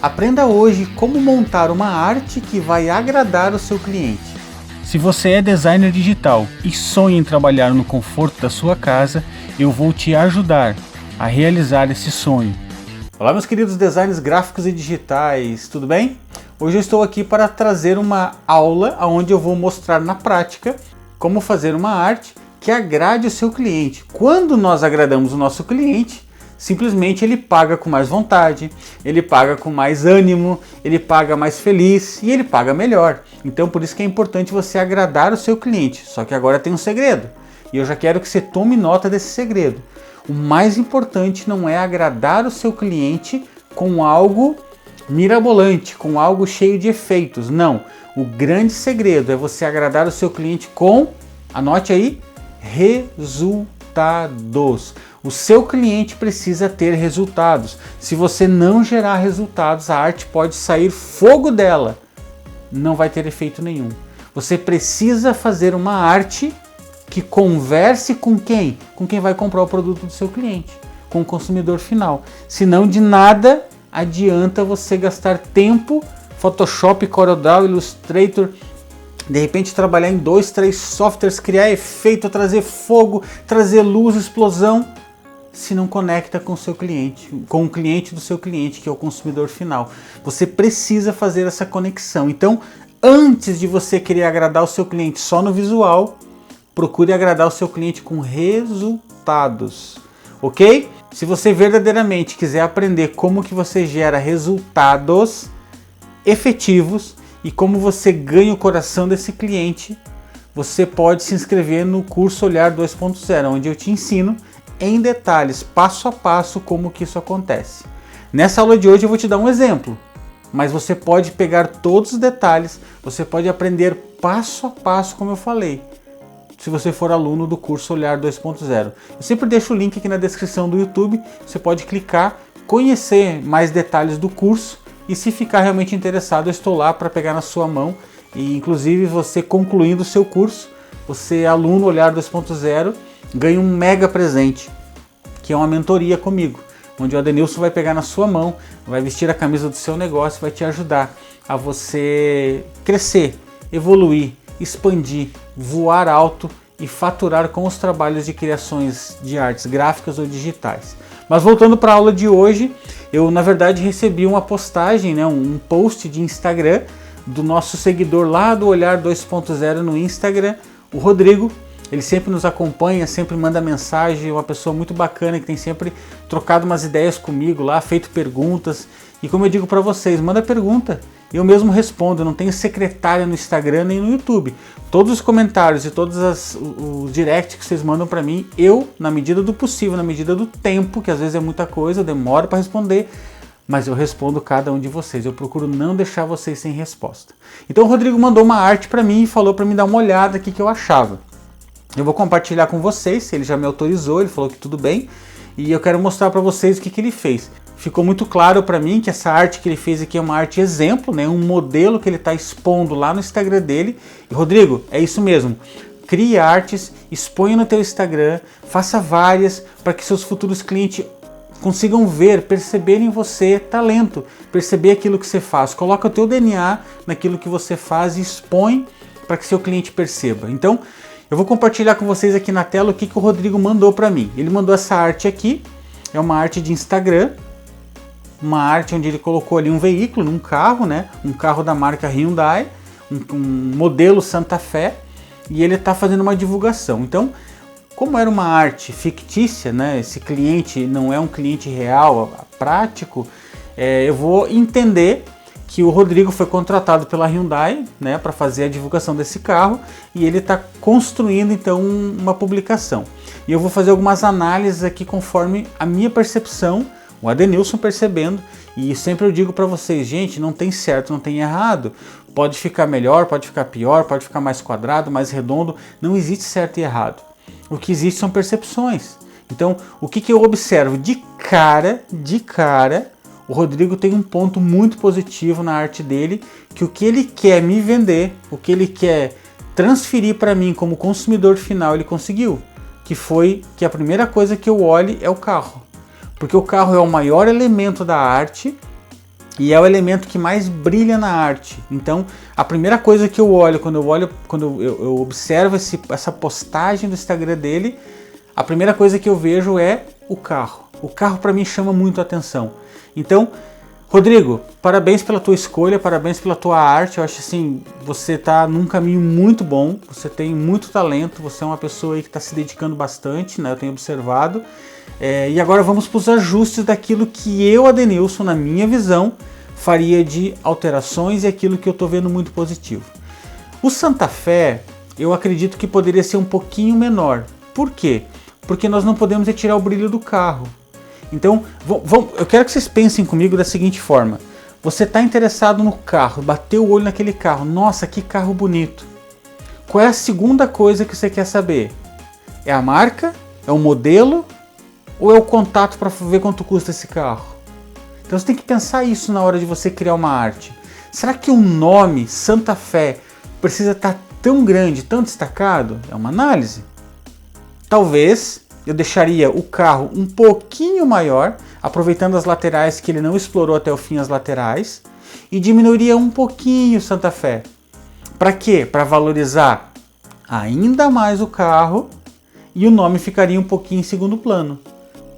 Aprenda hoje como montar uma arte que vai agradar o seu cliente. Se você é designer digital e sonha em trabalhar no conforto da sua casa, eu vou te ajudar a realizar esse sonho. Olá, meus queridos designers gráficos e digitais, tudo bem? Hoje eu estou aqui para trazer uma aula onde eu vou mostrar na prática como fazer uma arte que agrade o seu cliente. Quando nós agradamos o nosso cliente, simplesmente ele paga com mais vontade, ele paga com mais ânimo, ele paga mais feliz e ele paga melhor. Então por isso que é importante você agradar o seu cliente. Só que agora tem um segredo e eu já quero que você tome nota desse segredo. O mais importante não é agradar o seu cliente com algo mirabolante, com algo cheio de efeitos. Não, o grande segredo é você agradar o seu cliente com, anote aí, resultados. O seu cliente precisa ter resultados. Se você não gerar resultados, a arte pode sair fogo dela. Não vai ter efeito nenhum. Você precisa fazer uma arte que converse com quem? Com quem vai comprar o produto do seu cliente, com o consumidor final. Senão de nada adianta você gastar tempo, Photoshop, CorelDRAW, Illustrator, de repente trabalhar em 2, 3 softwares, criar efeito, trazer fogo, trazer luz, explosão, se não conecta com o seu cliente, com o cliente do seu cliente, que é o consumidor final. Você precisa fazer essa conexão. Então, antes de você querer agradar o seu cliente só no visual, procure agradar o seu cliente com resultados, ok? Se você verdadeiramente quiser aprender como que você gera resultados efetivos e como você ganha o coração desse cliente, você pode se inscrever no curso Olhar 2.0, onde eu te ensino em detalhes, passo a passo, como que isso acontece. Nessa aula de hoje eu vou te dar um exemplo, mas você pode pegar todos os detalhes, você pode aprender passo a passo, como eu falei, se você for aluno do curso Olhar 2.0. Eu sempre deixo o link aqui na descrição do YouTube, você pode clicar, conhecer mais detalhes do curso e se ficar realmente interessado, eu estou lá para pegar na sua mão e inclusive você concluindo o seu curso, você aluno Olhar 2.0, ganha um mega presente, que é uma mentoria comigo, onde o Adenilson vai pegar na sua mão, vai vestir a camisa do seu negócio, vai te ajudar a você crescer, evoluir, expandir, voar alto e faturar com os trabalhos de criações de artes gráficas ou digitais. Mas voltando para a aula de hoje, eu na verdade recebi uma postagem, um post de Instagram do nosso seguidor lá do Olhar 2.0 no Instagram, o Rodrigo. Ele sempre nos acompanha, sempre manda mensagem, uma pessoa muito bacana que tem sempre trocado umas ideias comigo lá, feito perguntas. E como eu digo para vocês, manda pergunta, eu mesmo respondo, eu não tenho secretária no Instagram nem no YouTube. Todos os comentários e todos os directs que vocês mandam para mim, eu, na medida do possível, na medida do tempo, que às vezes é muita coisa, eu demoro para responder, mas eu respondo cada um de vocês, eu procuro não deixar vocês sem resposta. Então o Rodrigo mandou uma arte para mim e falou para mim dar uma olhada aqui que eu achava. Eu vou compartilhar com vocês, ele já me autorizou, ele falou que tudo bem, e eu quero mostrar para vocês o que ele fez. Ficou muito claro para mim que essa arte que ele fez aqui é uma arte exemplo, um modelo que ele está expondo lá no Instagram dele. E Rodrigo, é isso mesmo, crie artes, exponha no teu Instagram, faça várias para que seus futuros clientes consigam ver, perceber em você talento, perceber aquilo que você faz. Coloca o teu DNA naquilo que você faz e expõe para que seu cliente perceba. Então, eu vou compartilhar com vocês aqui na tela o que o Rodrigo mandou para mim. Ele mandou essa arte aqui, é uma arte de Instagram, uma arte onde ele colocou ali um veículo, um carro, um carro da marca Hyundai, um modelo Santa Fé, e ele está fazendo uma divulgação. Então, como era uma arte fictícia, esse cliente não é um cliente real, prático, eu vou entender que o Rodrigo foi contratado pela Hyundai para fazer a divulgação desse carro e ele está construindo então uma publicação. E eu vou fazer algumas análises aqui conforme a minha percepção, o Adenilson percebendo, e sempre eu digo para vocês, gente, não tem certo, não tem errado, pode ficar melhor, pode ficar pior, pode ficar mais quadrado, mais redondo, não existe certo e errado. O que existe são percepções. Então, o que eu observo de cara, o Rodrigo tem um ponto muito positivo na arte dele, que o que ele quer me vender, o que ele quer transferir para mim como consumidor final, ele conseguiu. Que foi que a primeira coisa que eu olhe é o carro. Porque o carro é o maior elemento da arte e é o elemento que mais brilha na arte. Então, a primeira coisa que eu olho quando eu observo essa postagem do Instagram dele, a primeira coisa que eu vejo é o carro. O carro para mim chama muito a atenção. Então, Rodrigo, parabéns pela tua escolha, parabéns pela tua arte. Eu acho assim, você está num caminho muito bom, você tem muito talento, você é uma pessoa aí que está se dedicando bastante, né? Eu tenho observado. E agora vamos para os ajustes daquilo que eu, Adenilson, na minha visão, faria de alterações e aquilo que eu estou vendo muito positivo. O Santa Fé, eu acredito que poderia ser um pouquinho menor. Por quê? Porque nós não podemos retirar o brilho do carro. Então, eu quero que vocês pensem comigo da seguinte forma. Você está interessado no carro, bateu o olho naquele carro. Nossa, que carro bonito. Qual é a segunda coisa que você quer saber? É a marca? É o modelo? Ou é o contato para ver quanto custa esse carro? Então você tem que pensar isso na hora de você criar uma arte. Será que o nome Santa Fé precisa estar tão grande, tão destacado? É uma análise. Talvez eu deixaria o carro um pouquinho maior, aproveitando as laterais que ele não explorou até o fim as laterais, e diminuiria um pouquinho Santa Fé. Para quê? Para valorizar ainda mais o carro e o nome ficaria um pouquinho em segundo plano.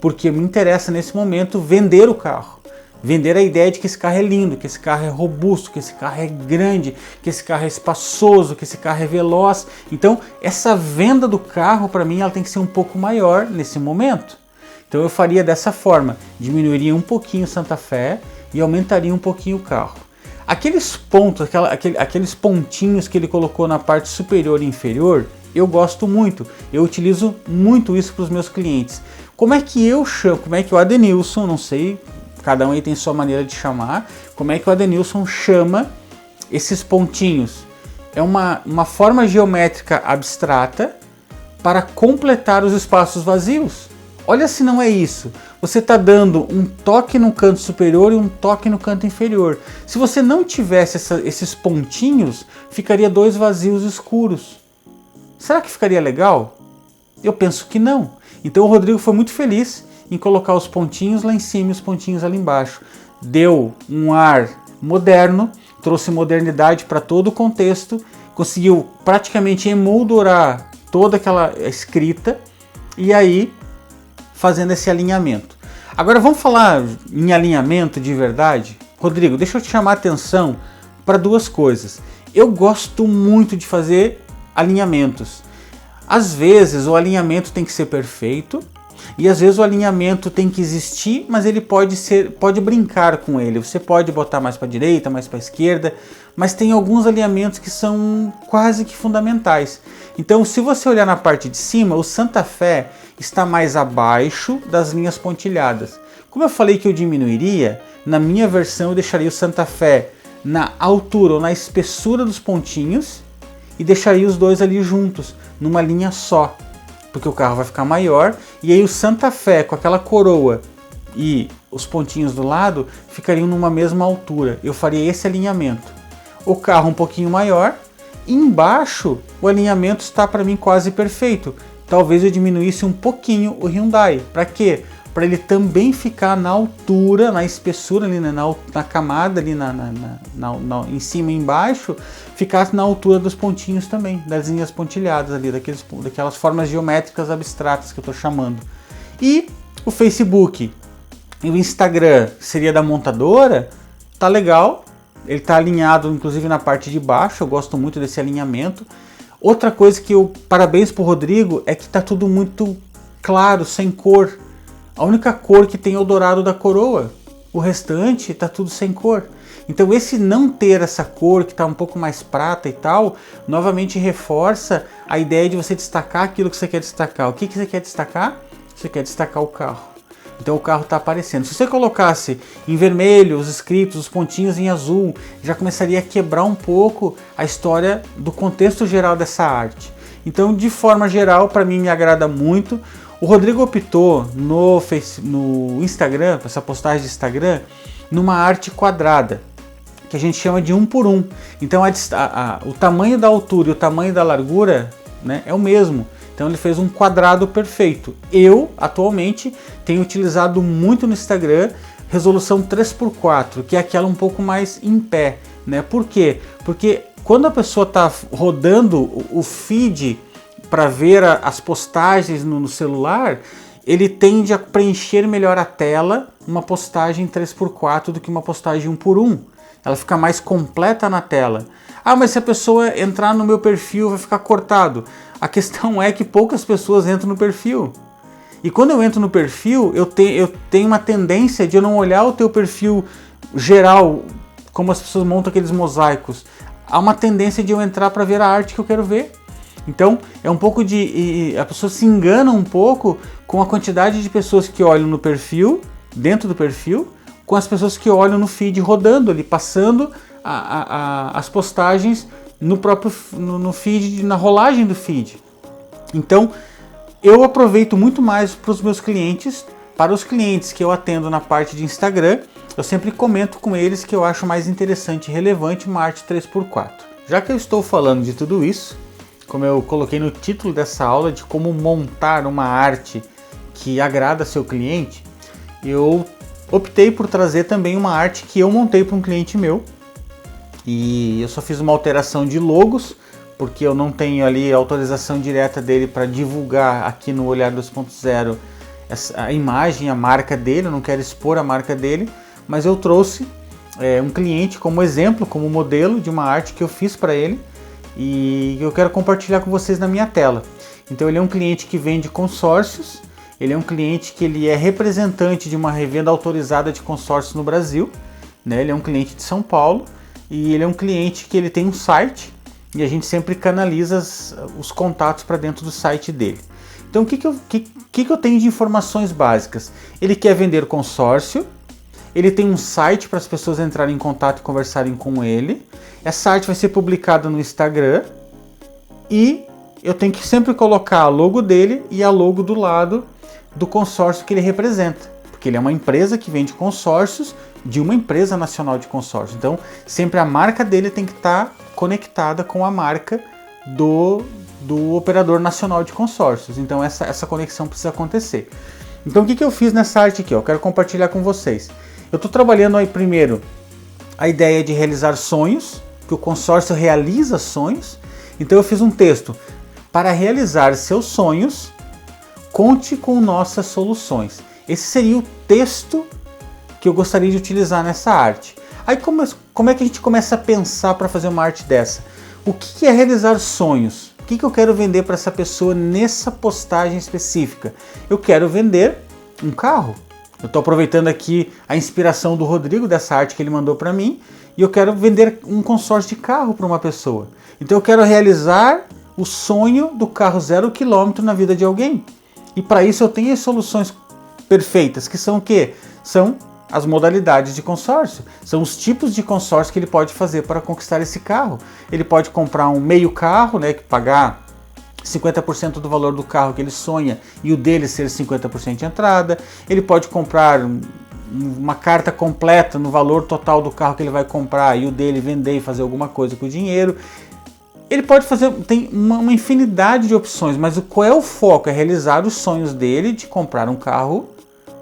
Porque me interessa nesse momento vender o carro. Vender a ideia de que esse carro é lindo, que esse carro é robusto, que esse carro é grande, que esse carro é espaçoso, que esse carro é veloz. Então, essa venda do carro, para mim, ela tem que ser um pouco maior nesse momento. Então, eu faria dessa forma. Diminuiria um pouquinho o Santa Fé e aumentaria um pouquinho o carro. Aqueles pontos, aqueles pontinhos que ele colocou na parte superior e inferior, eu gosto muito. Eu utilizo muito isso para os meus clientes. Como é que eu chamo, como é que o Adenilson, não sei... Cada um aí tem sua maneira de chamar. Como é que o Adenilson chama esses pontinhos? É uma forma geométrica abstrata para completar os espaços vazios. Olha se não é isso. Você está dando um toque no canto superior e um toque no canto inferior. Se você não tivesse esses pontinhos, ficaria dois vazios escuros. Será que ficaria legal? Eu penso que não. Então o Rodrigo foi muito feliz em colocar os pontinhos lá em cima e os pontinhos ali embaixo. Deu um ar moderno, trouxe modernidade para todo o contexto, conseguiu praticamente emoldurar toda aquela escrita e aí fazendo esse alinhamento. Agora vamos falar em alinhamento de verdade? Rodrigo, deixa eu te chamar a atenção para duas coisas. Eu gosto muito de fazer alinhamentos. Às vezes o alinhamento tem que ser perfeito, e às vezes o alinhamento tem que existir, mas ele pode brincar com ele. Você pode botar mais para a direita, mais para a esquerda, mas tem alguns alinhamentos que são quase que fundamentais. Então, se você olhar na parte de cima, o Santa Fé está mais abaixo das linhas pontilhadas. Como eu falei que eu diminuiria, na minha versão eu deixaria o Santa Fé na altura ou na espessura dos pontinhos e deixaria os dois ali juntos, numa linha só. Porque o carro vai ficar maior, e aí o Santa Fé com aquela coroa e os pontinhos do lado ficariam numa mesma altura. Eu faria esse alinhamento. O carro um pouquinho maior, e embaixo o alinhamento está para mim quase perfeito. Talvez eu diminuísse um pouquinho o Hyundai. Para quê? Para ele também ficar na altura, na espessura, ali, na camada ali em cima e embaixo, ficasse na altura dos pontinhos também, das linhas pontilhadas ali, daquelas formas geométricas abstratas que eu estou chamando. E o Facebook e o Instagram seria da montadora, tá legal, ele tá alinhado inclusive na parte de baixo, eu gosto muito desse alinhamento. Outra coisa que parabéns pro Rodrigo, é que tá tudo muito claro, sem cor. A única cor que tem é o dourado da coroa, o restante tá tudo sem cor. Então esse não ter essa cor que está um pouco mais prata e tal, novamente reforça a ideia de você destacar aquilo que você quer destacar. O que você quer destacar? Você quer destacar o carro. Então o carro está aparecendo. Se você colocasse em vermelho os escritos, os pontinhos em azul, já começaria a quebrar um pouco a história do contexto geral dessa arte. Então, de forma geral, para mim me agrada muito. O Rodrigo optou no Instagram, essa postagem de Instagram, numa arte quadrada, que a gente chama de 1 por 1. Então o tamanho da altura e o tamanho da largura, né, é o mesmo. Então ele fez um quadrado perfeito. Eu, atualmente, tenho utilizado muito no Instagram resolução 3x4, que é aquela um pouco mais em pé, né? Por quê? Porque quando a pessoa está rodando o feed para ver as postagens no celular, ele tende a preencher melhor a tela uma postagem 3x4 do que uma postagem 1x1. Ela fica mais completa na tela. Ah, mas se a pessoa entrar no meu perfil vai ficar cortado. A questão é que poucas pessoas entram no perfil. E quando eu entro no perfil, eu tenho uma tendência de eu não olhar o teu perfil geral, como as pessoas montam aqueles mosaicos. Há uma tendência de eu entrar para ver a arte que eu quero ver. Então, é um pouco de... a pessoa se engana um pouco com a quantidade de pessoas que olham no perfil, dentro do perfil, com as pessoas que olham no feed rodando ali, passando as postagens no feed, na rolagem do feed. Então, eu aproveito muito mais para os meus clientes. Para os clientes que eu atendo na parte de Instagram, eu sempre comento com eles que eu acho mais interessante e relevante uma arte 3x4. Já que eu estou falando de tudo isso, como eu coloquei no título dessa aula de como montar uma arte que agrada seu cliente, eu optei por trazer também uma arte que eu montei para um cliente meu. E eu só fiz uma alteração de logos, porque eu não tenho ali a autorização direta dele para divulgar aqui no Olhar 2.0 a imagem, a marca dele, eu não quero expor a marca dele, mas eu trouxe um cliente como exemplo, como modelo de uma arte que eu fiz para ele e eu quero compartilhar com vocês na minha tela. Então ele é um cliente que vende consórcios, ele é um cliente que ele é representante de uma revenda autorizada de consórcios no Brasil, né? Ele é um cliente de São Paulo e ele é um cliente que ele tem um site e a gente sempre canaliza os contatos para dentro do site dele. Então o que eu tenho de informações básicas? Ele quer vender consórcio, ele tem um site para as pessoas entrarem em contato e conversarem com ele. Essa arte vai ser publicada no Instagram e eu tenho que sempre colocar a logo dele e a logo do lado do consórcio que ele representa, porque ele é uma empresa que vende consórcios de uma empresa nacional de consórcio. Então sempre a marca dele tem que estar conectada com a marca do operador nacional de consórcios. Então essa conexão precisa acontecer. Então o que eu fiz nessa arte aqui? Eu quero compartilhar com vocês. Eu estou trabalhando aí primeiro a ideia de realizar sonhos, que o consórcio realiza sonhos. Então eu fiz um texto: para realizar seus sonhos, conte com nossas soluções. Esse seria o texto que eu gostaria de utilizar nessa arte. Aí como é que a gente começa a pensar para fazer uma arte dessa? O que é realizar sonhos? O que eu quero vender para essa pessoa nessa postagem específica? Eu quero vender um carro. Eu estou aproveitando aqui a inspiração do Rodrigo, dessa arte que ele mandou para mim, e eu quero vender um consórcio de carro para uma pessoa. Então eu quero realizar o sonho do carro 0 km na vida de alguém. E para isso eu tenho as soluções perfeitas, que são o quê? São as modalidades de consórcio, são os tipos de consórcio que ele pode fazer para conquistar esse carro. Ele pode comprar um meio carro, né, que pagar 50% do valor do carro que ele sonha e o dele ser 50% de entrada. Ele pode comprar uma carta completa no valor total do carro que ele vai comprar e o dele vender e fazer alguma coisa com o dinheiro. Ele pode fazer, tem uma infinidade de opções, mas qual é o foco? É realizar os sonhos dele de comprar um carro,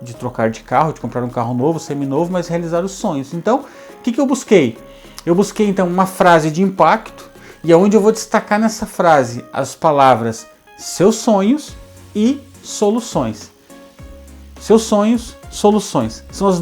de trocar de carro, de comprar um carro novo, seminovo, mas realizar os sonhos. Então, o que eu busquei? Eu busquei então uma frase de impacto, e é onde eu vou destacar nessa frase as palavras seus sonhos e soluções. Seus sonhos, soluções. São os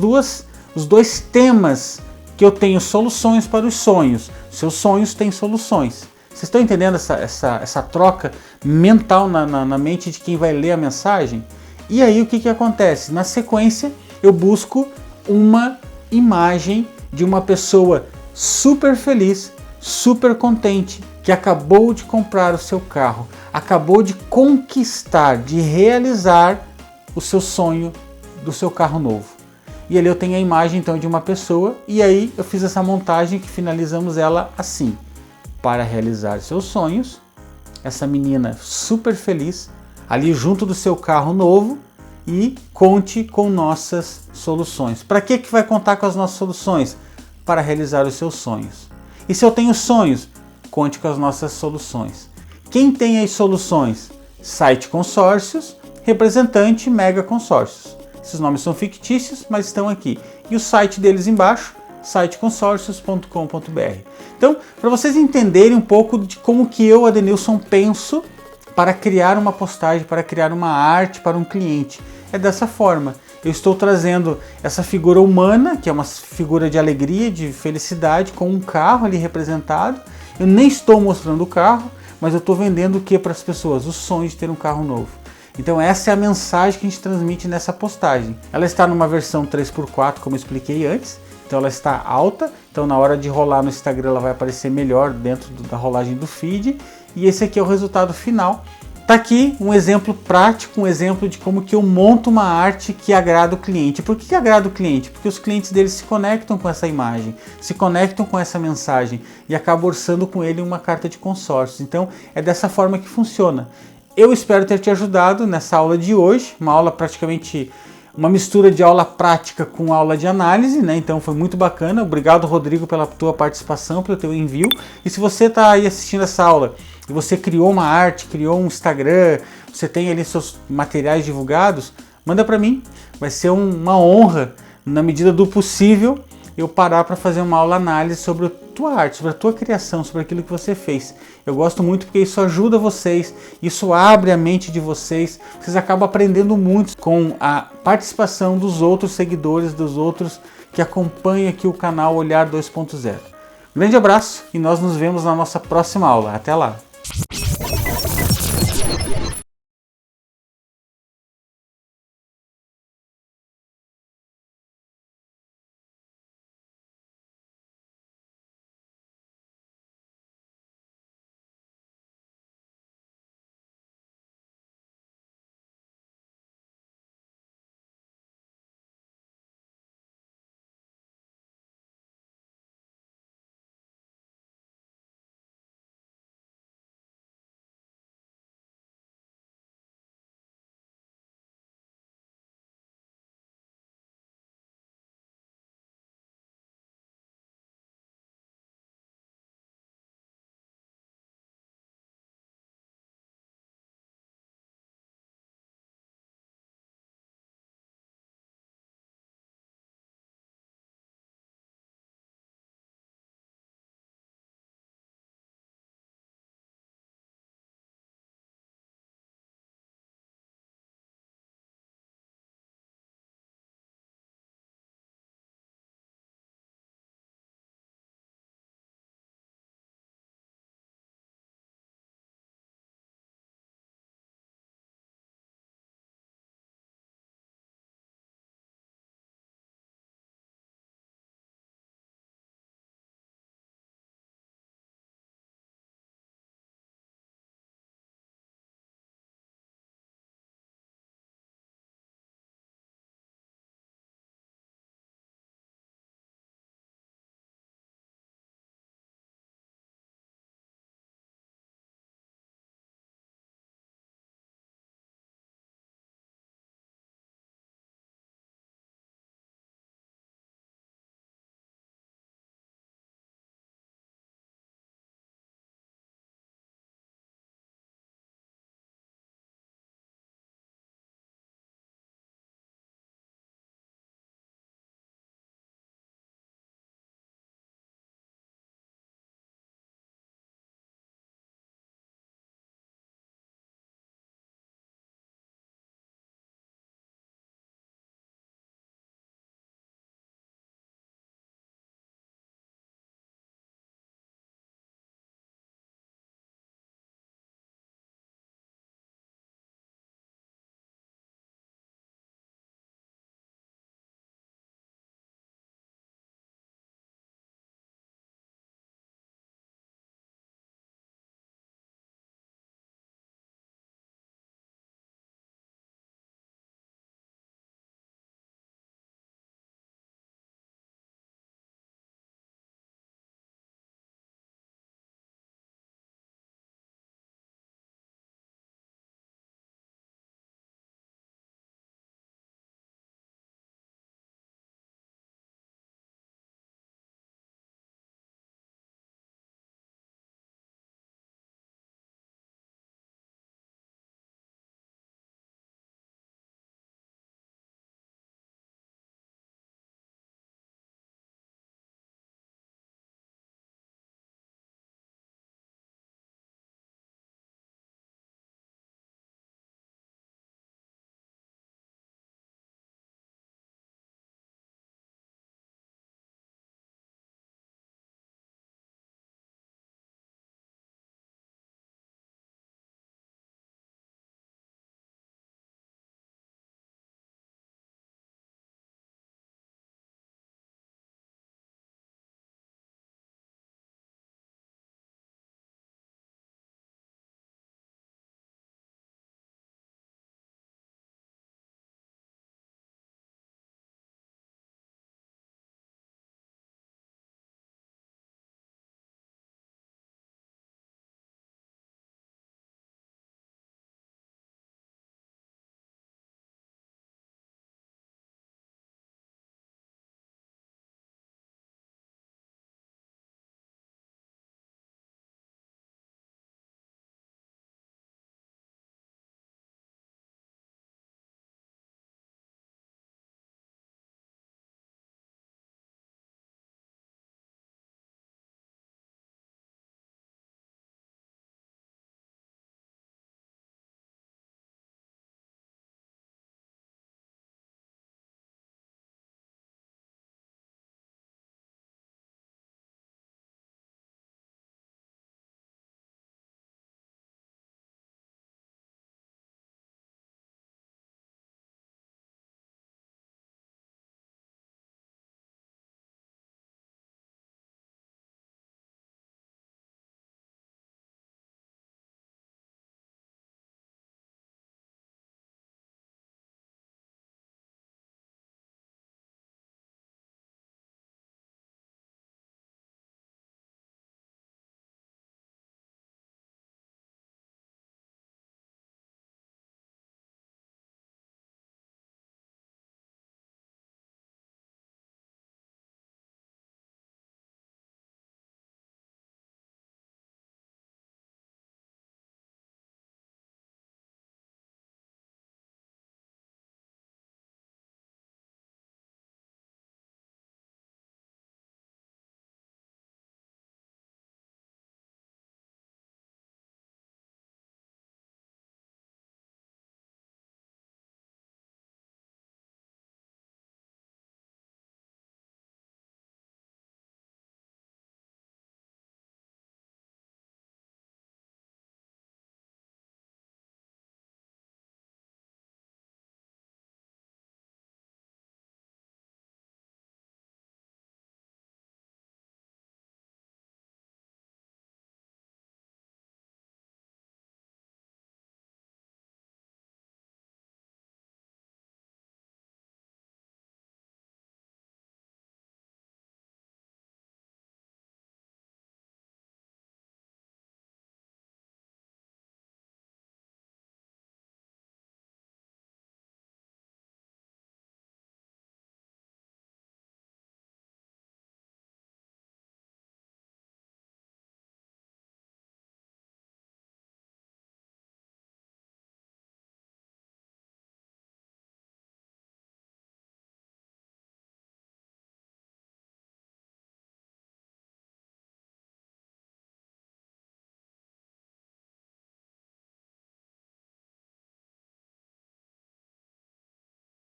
dois temas que eu tenho: soluções para os sonhos. Seus sonhos têm soluções. Vocês estão entendendo essa troca mental na mente de quem vai ler a mensagem? E aí o que acontece? Na sequência eu busco uma imagem de uma pessoa super feliz, super contente, que acabou de comprar o seu carro, acabou de conquistar, de realizar o seu sonho do seu carro novo. E ali eu tenho a imagem então de uma pessoa, e aí eu fiz essa montagem que finalizamos ela assim: para realizar seus sonhos, essa menina super feliz ali junto do seu carro novo, e conte com nossas soluções. Para que vai contar com as nossas soluções? Para realizar os seus sonhos. E se eu tenho sonhos? Conte com as nossas soluções. Quem tem as soluções? Site Consórcios, representante Mega Consórcios. Esses nomes são fictícios, mas estão aqui. E o site deles embaixo, siteconsórcios.com.br. Então, para vocês entenderem um pouco de como que eu, Adenilson, penso para criar uma postagem, para criar uma arte para um cliente. É dessa forma. Eu estou trazendo essa figura humana, que é uma figura de alegria, de felicidade, com um carro ali representado. Eu nem estou mostrando o carro, mas eu estou vendendo o que para as pessoas? O sonho de ter um carro novo. Então essa é a mensagem que a gente transmite nessa postagem. Ela está numa versão 3x4, como eu expliquei antes. Então ela está alta, então na hora de rolar no Instagram ela vai aparecer melhor dentro da rolagem do feed. E esse aqui é o resultado final. Tá aqui um exemplo prático, um exemplo de como que eu monto uma arte que agrada o cliente. Por que agrada o cliente? Porque os clientes deles se conectam com essa imagem, se conectam com essa mensagem e acabam orçando com ele uma carta de consórcios. Então é dessa forma que funciona. Eu espero ter te ajudado nessa aula de hoje, uma aula praticamente uma mistura de aula prática com aula de análise, né? Então foi muito bacana. Obrigado, Rodrigo, pela tua participação, pelo teu envio. E se você está aí assistindo essa aula e você criou uma arte, criou um Instagram, você tem ali seus materiais divulgados, manda para mim. Vai ser uma honra, na medida do possível, eu parar para fazer uma aula análise sobre a tua arte, sobre a tua criação, sobre aquilo que você fez. Eu gosto muito porque isso ajuda vocês, isso abre a mente de vocês, vocês acabam aprendendo muito com a participação dos outros seguidores, dos outros que acompanham aqui o canal Olhar 2.0. Grande abraço e nós nos vemos na nossa próxima aula. Até lá!